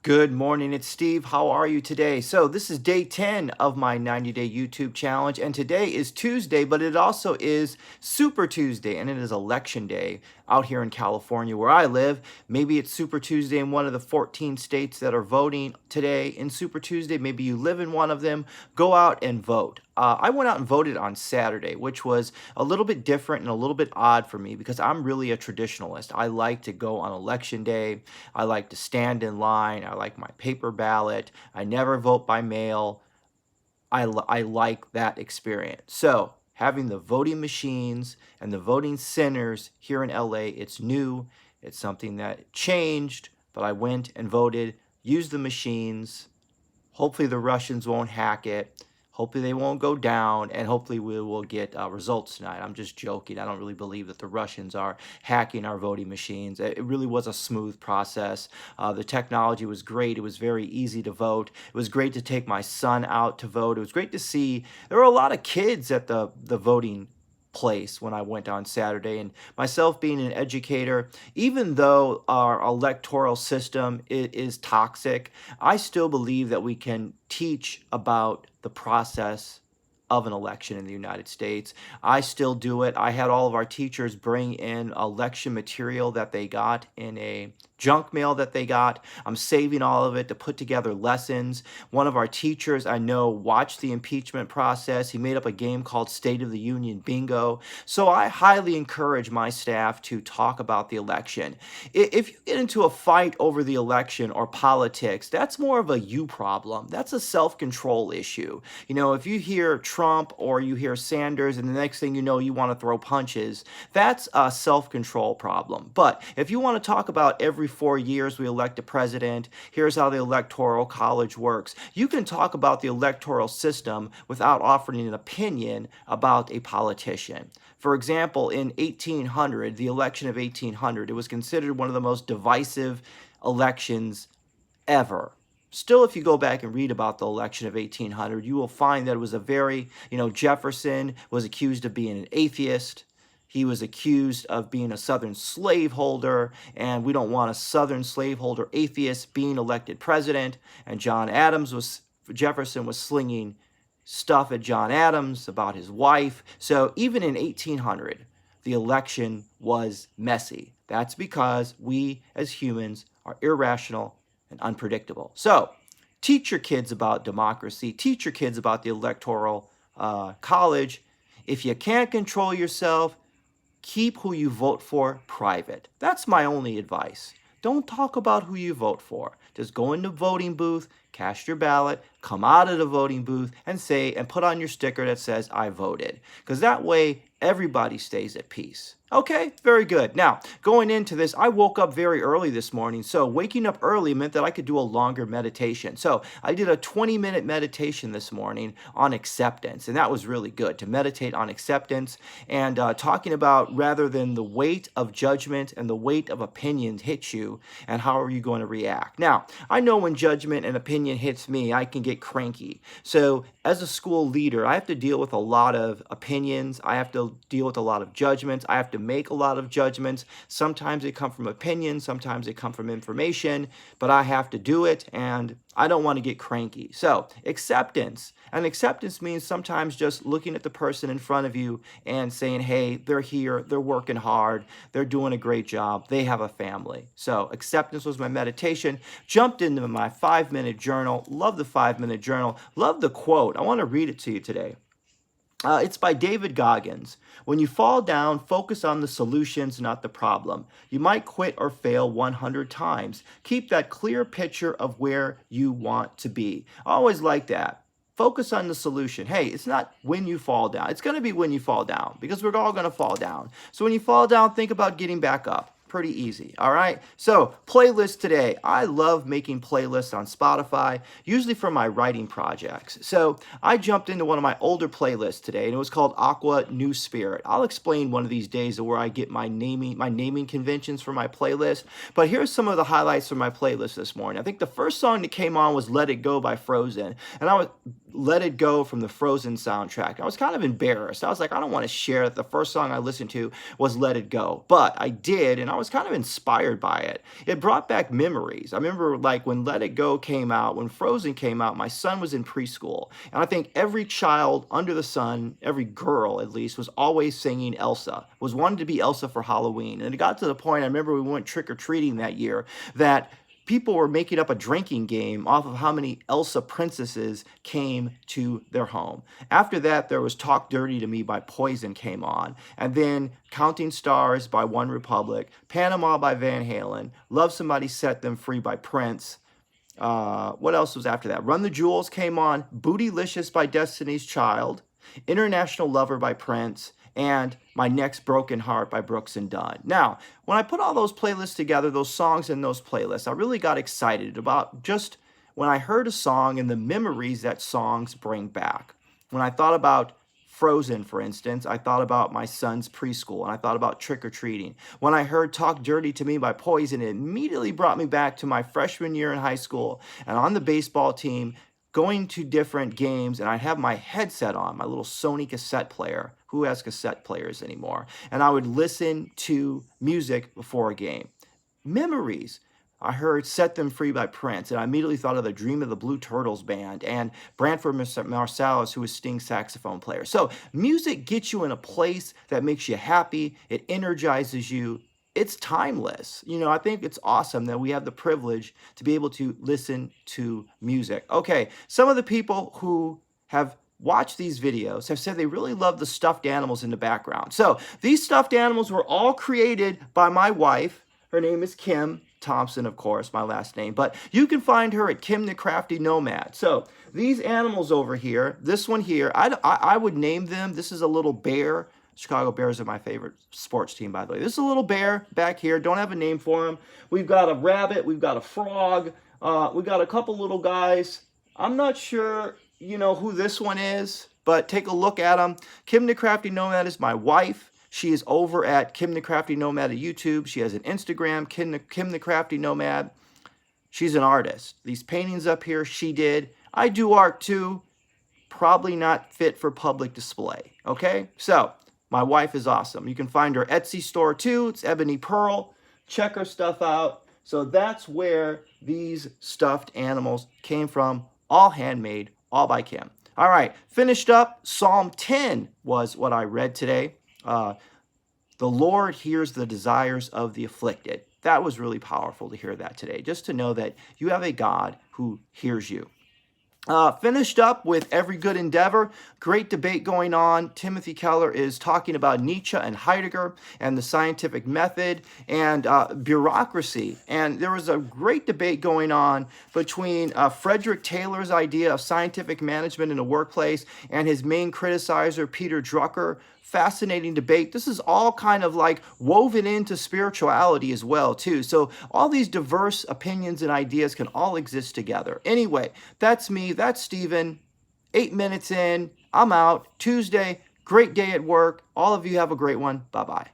Good morning, it's Steve. How are you today? So, this is day 10 of my 90-day YouTube challenge, and today is Tuesday, but it also is Super Tuesday, and it is election day out here in California where I live. Maybe it's Super Tuesday in one of the 14 states that are voting today in Super Tuesday. Maybe you live in one of them. Go out and vote. I went out and voted on Saturday, which was a little bit different and a little bit odd for me because I'm really a traditionalist. I like to go on election day. I like to stand in line. I like my paper ballot. I never vote by mail. I like that experience. So, having the voting machines and the voting centers here in LA, it's new. It's something that changed, but I went and voted, used the machines. Hopefully the Russians won't hack it. Hopefully they won't go down, and hopefully we will get results tonight. I'm just joking. I don't really believe that the Russians are hacking our voting machines. It really was a smooth process. The technology was great. It was very easy to vote. It was great to take my son out to vote. It was great to see there were a lot of kids at the voting place when I went on Saturday. And myself being an educator, even though our electoral system is toxic, I still believe that we can teach about the process of an election in the United States. I still do it. I had all of our teachers bring in election material that they got in a junk mail that they got. I'm saving all of it to put together lessons. One of our teachers I know watched the impeachment process. He made up a game called State of the Union Bingo. So I highly encourage my staff to talk about the election. If you get into a fight over the election or politics, that's more of a you problem. That's a self-control issue. You know, if you hear Trump or you hear Sanders and the next thing you know you want to throw punches, that's a self-control problem. But if you want to talk about every 4 years we elect a president, here's how the electoral college works, you can talk about the electoral system without offering an opinion about a politician. For example, in 1800, the election of 1800, it was considered one of the most divisive elections ever. Still, if you go back and read about the election of 1800, you will find that it was a very, Jefferson was accused of being an atheist. He was accused of being a Southern slaveholder, and we don't want a Southern slaveholder atheist being elected president. And Jefferson was slinging stuff at John Adams about his wife. So even in 1800, the election was messy. That's because we as humans are irrational and unpredictable. So teach your kids about democracy. Teach your kids about the electoral college. If you can't control yourself, keep who you vote for private. That's my only advice. Don't talk about who you vote for. Just go in the voting booth, cast your ballot, come out of the voting booth, and put on your sticker that says, I voted. Because that way, everybody stays at peace. Okay, very good. Now, going into this, I woke up very early this morning. So waking up early meant that I could do a longer meditation. So I did a 20-minute meditation this morning on acceptance. And that was really good, to meditate on acceptance and talking about rather than the weight of judgment and the weight of opinions hit you and how are you going to react. Now, I know when judgment and opinion hits me, I can get cranky. So as a school leader, I have to deal with a lot of opinions. I have to deal with a lot of judgments. I have to make a lot of judgments. Sometimes they come from opinion, sometimes they come from information, but I have to do it, and I don't want to get cranky. So acceptance. And acceptance means sometimes just looking at the person in front of you and saying, hey, they're here, they're working hard, they're doing a great job, they have a family. So acceptance was my meditation. Jumped into my 5-minute journal. Love the 5-minute journal. Love the quote. I want to read it to you today. It's by David Goggins. When you fall down, focus on the solutions, not the problem. You might quit or fail 100 times. Keep that clear picture of where you want to be. I always like that. Focus on the solution. Hey, it's not when you fall down. It's going to be when you fall down because we're all going to fall down. So when you fall down, think about getting back up. Pretty easy, all right? So, playlist today. I love making playlists on Spotify, usually for my writing projects. So, I jumped into one of my older playlists today, and it was called Aqua New Spirit. I'll explain one of these days where I get my naming conventions for my playlist, but here's some of the highlights from my playlist this morning. I think the first song that came on was Let It Go by Frozen, and I was Let It Go from the Frozen soundtrack. I was kind of embarrassed. I was like, I don't want to share that the first song I listened to was Let It Go, but I did, and I was kind of inspired by it. It brought back memories. I remember like when Let It Go came out, when Frozen came out, my son was in preschool. And I think every child under the sun, every girl at least, was always singing Elsa, was wanting to be Elsa for Halloween. And it got to the point, I remember we went trick-or-treating that year, that people were making up a drinking game off of how many Elsa princesses came to their home. After that, there was Talk Dirty to Me by Poison came on. And then Counting Stars by One Republic, Panama by Van Halen, Love Somebody Set Them Free by Prince. What else was after that? Run the Jewels came on, Bootylicious by Destiny's Child, International Lover by Prince, and My Next Broken Heart by Brooks and Dunn. Now, when I put all those playlists together, those songs in those playlists, I really got excited about just when I heard a song and the memories that songs bring back. When I thought about Frozen, for instance, I thought about my son's preschool, and I thought about trick-or-treating. When I heard Talk Dirty to Me by Poison, it immediately brought me back to my freshman year in high school and on the baseball team, going to different games, and I'd have my headset on, my little Sony cassette player. Who has cassette players anymore? And I would listen to music before a game. Memories. I heard Set Them Free by Prince, and I immediately thought of the Dream of the Blue Turtles band and Branford Marsalis, who was Sting's saxophone player. So music gets you in a place that makes you happy. It energizes you. It's timeless. You know, I think it's awesome that we have the privilege to be able to listen to music. Okay, some of the people who have watched these videos have said they really love the stuffed animals in the background. So these stuffed animals were all created by my wife. Her name is Kim Thompson, of course, my last name. But you can find her at Kim the Crafty Nomad. So these animals over here, this one here, I would name them. This is a little bear. Chicago Bears are my favorite sports team, by the way. This is a little bear back here. Don't have a name for him. We've got a rabbit. We've got a frog. We've got a couple little guys. I'm not sure, you know, who this one is, but take a look at them. Kim the Crafty Nomad is my wife. She is over at Kim the Crafty Nomad at YouTube. She has an Instagram, Kim the Crafty Nomad. She's an artist. These paintings up here, she did. I do art too. Probably not fit for public display, okay? So, my wife is awesome. You can find her Etsy store too. It's Ebony Pearl. Check her stuff out. So that's where these stuffed animals came from. All handmade, all by Kim. All right, finished up. Psalm 10 was what I read today. The Lord hears the desires of the afflicted. That was really powerful to hear that today. Just to know that you have a God who hears you. Finished up with Every Good Endeavor. Great debate going on. Timothy Keller is talking about Nietzsche and Heidegger and the scientific method and bureaucracy. And there was a great debate going on between Frederick Taylor's idea of scientific management in the workplace and his main criticizer, Peter Drucker. Fascinating debate. This is all kind of like woven into spirituality as well, too. So all these diverse opinions and ideas can all exist together. Anyway, that's me. That's Steven. 8 minutes in. I'm out. Tuesday. Great day at work. All of you have a great one. Bye-bye.